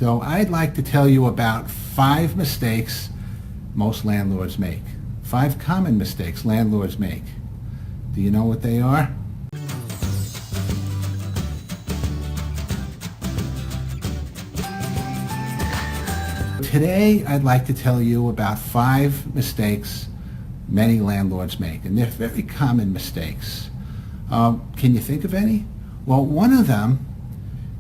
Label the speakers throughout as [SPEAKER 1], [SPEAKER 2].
[SPEAKER 1] So I'd like to tell you about 5 mistakes most landlords make. 5 common mistakes landlords make. Do you know what they are? Today I'd like to tell you about 5 mistakes many landlords make, and they're very common mistakes. Can you think of any? Well, one of them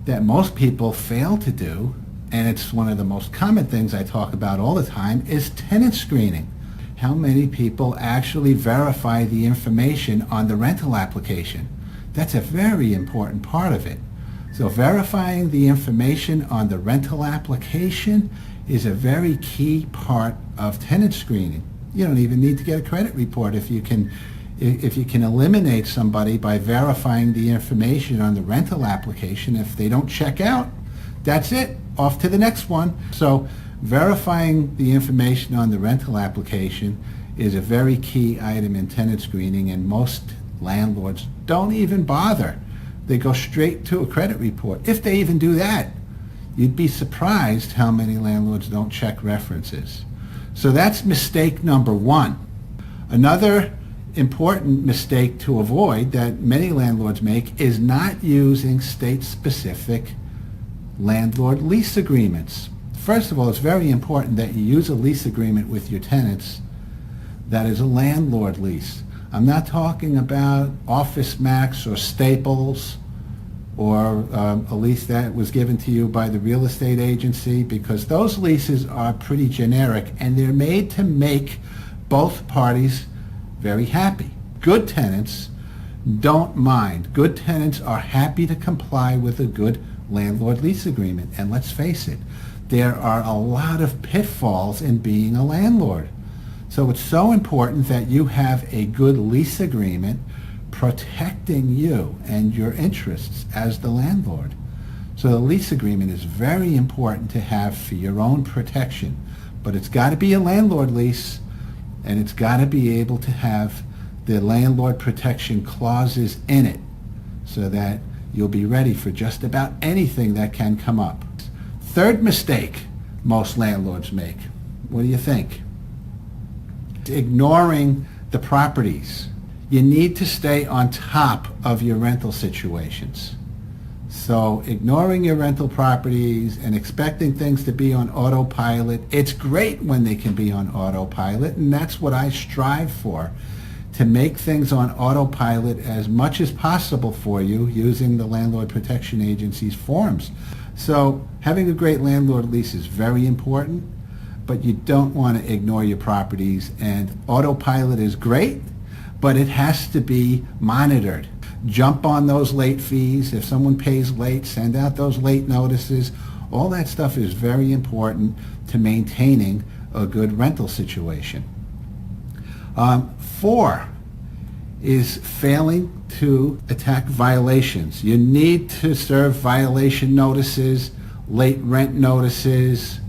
[SPEAKER 1] that most people fail to do, and it's one of the most common things I talk about all the time, is tenant screening. How many people actually verify the information on the rental application? That's a very important part of it. So verifying the information on the rental application is a very key part of tenant screening. You don't even need to get a credit report if you can eliminate somebody by verifying the information on the rental application. If they don't check out, that's it, off to the next one. So verifying the information on the rental application is a very key item in tenant screening, and most landlords don't even bother. They go straight to a credit report, if they even do that. You'd be surprised how many landlords don't check references. So that's mistake number 1. Another important mistake to avoid that many landlords make is not using state-specific landlord lease agreements. First of all, it's very important that you use a lease agreement with your tenants that is a landlord lease. I'm not talking about Office Max or Staples or a lease that was given to you by the real estate agency, because those leases are pretty generic and they're made to make both parties very happy. Good tenants don't mind. Good tenants are happy to comply with a good landlord lease agreement. And let's face it, there are a lot of pitfalls in being a landlord. So it's so important that you have a good lease agreement protecting you and your interests as the landlord. So the lease agreement is very important to have for your own protection. But it's got to be a landlord lease, and it's got to be able to have the landlord protection clauses in it so that you'll be ready for just about anything that can come up. Third mistake most landlords make. What do you think? Ignoring the properties. You need to stay on top of your rental situations. So ignoring your rental properties and expecting things to be on autopilot, it's great when they can be on autopilot, and that's what I strive for, to make things on autopilot as much as possible for you using the Landlord Protection Agency's forms. So having a great landlord lease is very important, but you don't want to ignore your properties, and autopilot is great, but it has to be monitored. Jump on those late fees. If someone pays late, send out those late notices. All that stuff is very important to maintaining a good rental situation. 4 is failing to attack violations. You need to serve violation notices, late rent notices,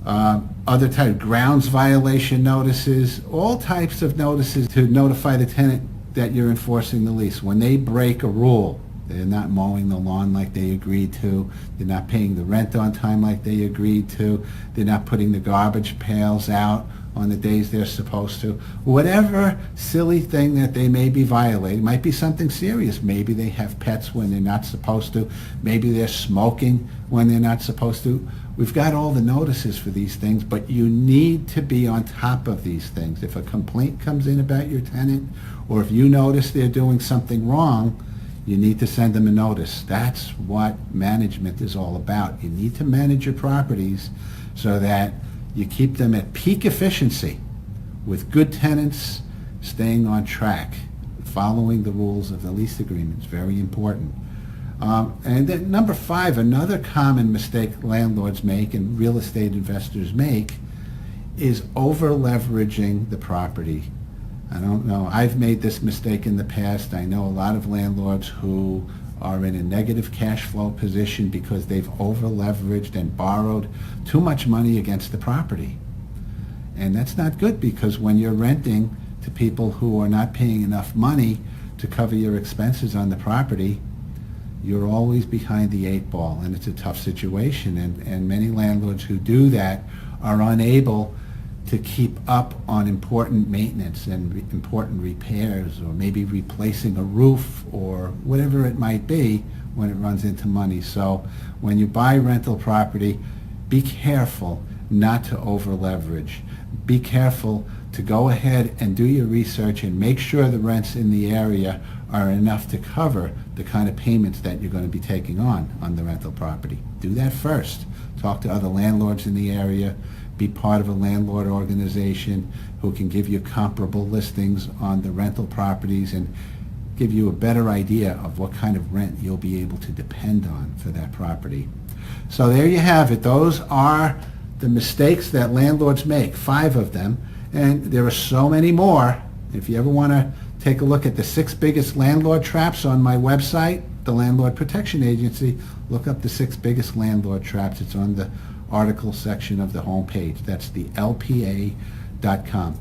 [SPEAKER 1] other type grounds violation notices, all types of notices to notify the tenant that you're enforcing the lease. When they break a rule, they're not mowing the lawn like they agreed to, they're not paying the rent on time like they agreed to, they're not putting the garbage pails out on the days they're supposed to. Whatever silly thing that they may be violating, might be something serious. Maybe they have pets when they're not supposed to, maybe they're smoking when they're not supposed to. We've got all the notices for these things, but you need to be on top of these things. If a complaint comes in about your tenant, or if you notice they're doing something wrong, you need to send them a notice. That's what management is all about. You need to manage your properties so that you keep them at peak efficiency with good tenants staying on track, following the rules of the lease agreement is very important. And then number 5, another common mistake landlords make and real estate investors make is over-leveraging the property. I don't know, I've made this mistake in the past. I know a lot of landlords who are in a negative cash flow position because they've over-leveraged and borrowed too much money against the property. And that's not good, because when you're renting to people who are not paying enough money to cover your expenses on the property, you're always behind the 8 ball, and it's a tough situation. And many landlords who do that are unable to keep up on important maintenance and important repairs, or maybe replacing a roof or whatever it might be when it runs into money. So when you buy rental property, be careful not to over leverage. Be careful to go ahead and do your research and make sure the rents in the area are enough to cover the kind of payments that you're going to be taking on the rental property. Do that first. Talk to other landlords in the area. Be part of a landlord organization who can give you comparable listings on the rental properties and give you a better idea of what kind of rent you'll be able to depend on for that property. So there you have it. Those are the mistakes that landlords make, 5 of them, and there are so many more. If you ever want to take a look at the 6 biggest landlord traps on my website, the Landlord Protection Agency, look up the 6 biggest landlord traps. It's on the article section of the homepage. That's the LPA.com.